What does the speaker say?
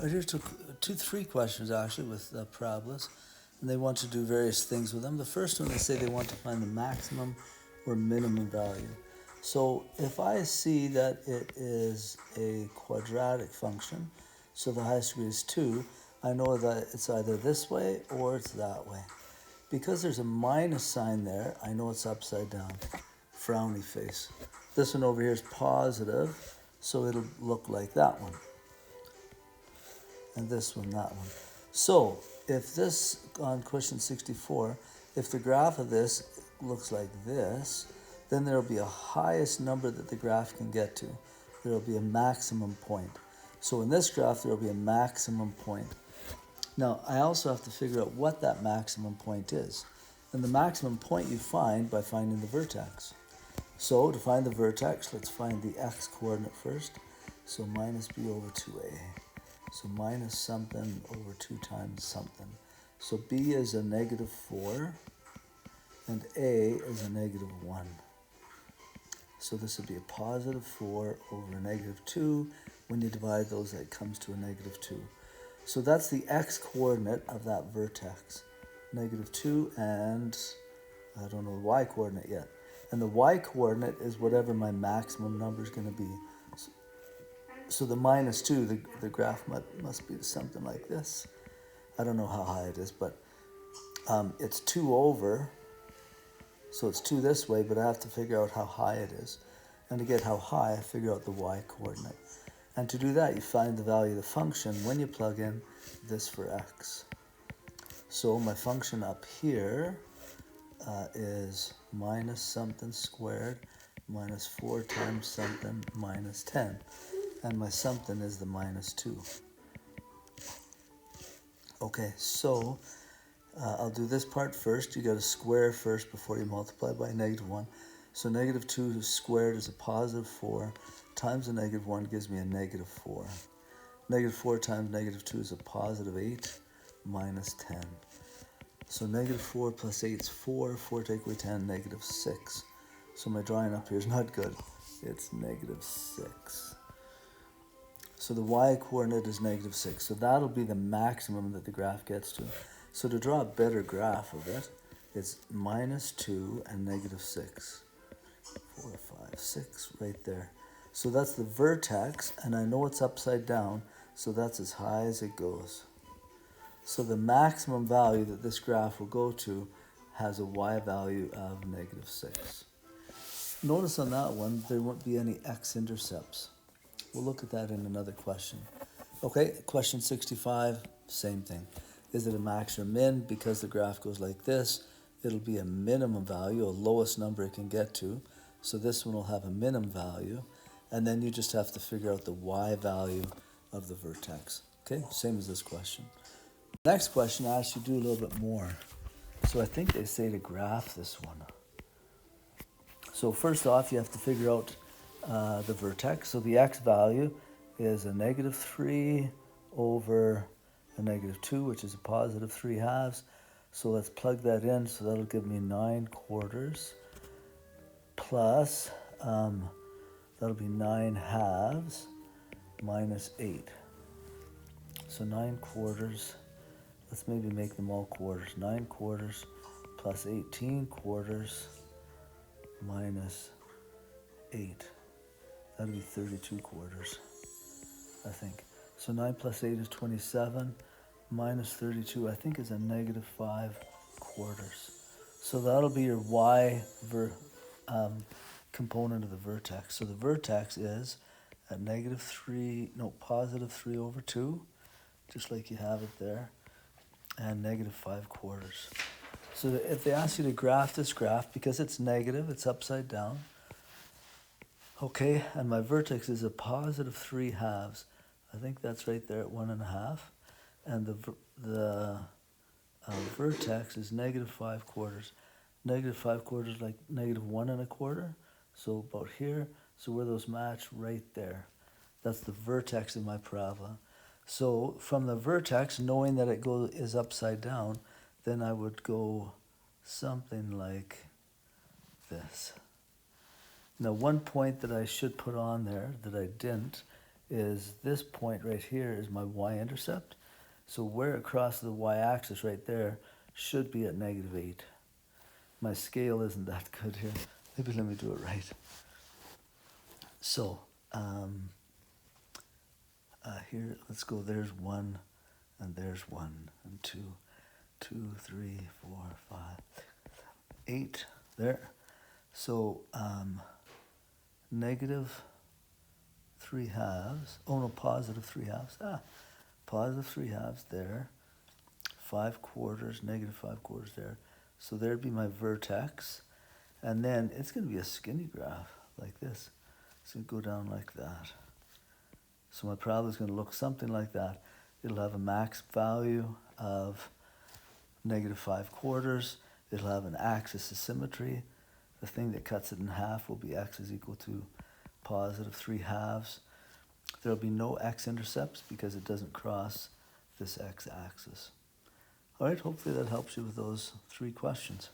I just took three questions actually with parabolas, and they want to do various things with them. The first one, they say they want to find the maximum or minimum value. So if I see that it is a quadratic function, so the highest degree is 2, I know that it's either this way or it's that way. Because there's a minus sign there, I know it's upside down, frowny face. This one over here is positive, so it'll look like that one. And this one, that one. So if this, on question 64, if the graph of this looks like this, then there will be a highest number that the graph can get to. There will be a maximum point. So in this graph, there will be a maximum point. Now, I also have to figure out what that maximum point is. And the maximum point you find by finding the vertex. So to find the vertex, let's find the x-coordinate first. So minus b over 2a. So minus something over 2 times something. So b is a negative 4, and a is a negative 1. So this would be a positive 4 over a negative 2. When you divide those, that comes to a negative 2. So that's the x-coordinate of that vertex. Negative 2, and I don't know the y-coordinate yet. And the y-coordinate is whatever my maximum number is going to be. So the minus 2, the graph must be something like this. I don't know how high it is, but it's 2 over. So it's 2 this way, but I have to figure out how high it is. And to get how high, I figure out the y-coordinate. And to do that, you find the value of the function when you plug in this for x. So my function up here is minus something squared minus 4 times something minus 10. And my something is the minus 2. Okay, so I'll do this part first. You got to square first before you multiply by negative 1. So negative 2 squared is a positive 4 times a negative 1 gives me a negative 4. Negative 4 times negative 2 is a positive 8 minus 10. So negative 4 plus 8 is 4. 4 take away 10, negative 6. So my drawing up here is not good. It's negative 6. So the y-coordinate is negative 6. So that'll be the maximum that the graph gets to. So to draw a better graph of it, it's minus 2 and negative 6. 4, 5, 6 right there. So that's the vertex, and I know it's upside down, so that's as high as it goes. So the maximum value that this graph will go to has a y value of negative 6. Notice on that one, there won't be any x-intercepts. We'll look at that in another question. Okay, question 65, same thing. Is it a max or min? Because the graph goes like this, it'll be a minimum value, a lowest number it can get to. So this one will have a minimum value. And then you just have to figure out the y value of the vertex. Okay, same as this question. Next question asks you to do a little bit more. So I think they say to graph this one. So first off, you have to figure out the vertex. So the x value is a negative 3 over a negative 2, which is a positive 3 halves. So let's plug that in. So that'll give me 9 quarters plus, that'll be 9 halves minus 8. So 9 quarters, let's maybe make them all quarters. 9 quarters plus 18 quarters minus 8. That'll be 32 quarters, I think. So 9 plus 8 is 27, minus 32, I think is a negative 5 quarters. So that'll be your y component of the vertex. So the vertex is at positive 3 over 2, just like you have it there, and negative 5 quarters. So if they ask you to graph this graph, because it's negative, it's upside down. Okay, and my vertex is a positive 3 halves. I think that's right there at 1.5. And the vertex is negative 5 quarters. Negative 5 quarters like negative 1 1/4. So about here. So where those match, right there. That's the vertex of my parabola. So from the vertex, knowing that it is upside down, then I would go something like this. Now, one point that I should put on there that I didn't is this point right here is my y-intercept. So where it crosses the y-axis right there should be at -8. My scale isn't that good here. Maybe let me do it right. So here, let's go, there's 1, and there's 1, and 2, 2, 3, 4, 5, 8, there. So -3/2, oh no, +3/2, +3/2 there, 5/4, -5/4 there. So there'd be my vertex, and then it's going to be a skinny graph like this. It's going to go down like that. So my parabola is going to look something like that. It'll have a max value of -5/4. It'll have an axis of symmetry. The thing that cuts it in half will be x is equal to +3/2. There'll be no x-intercepts because it doesn't cross this x-axis. All right, hopefully that helps you with those 3 questions.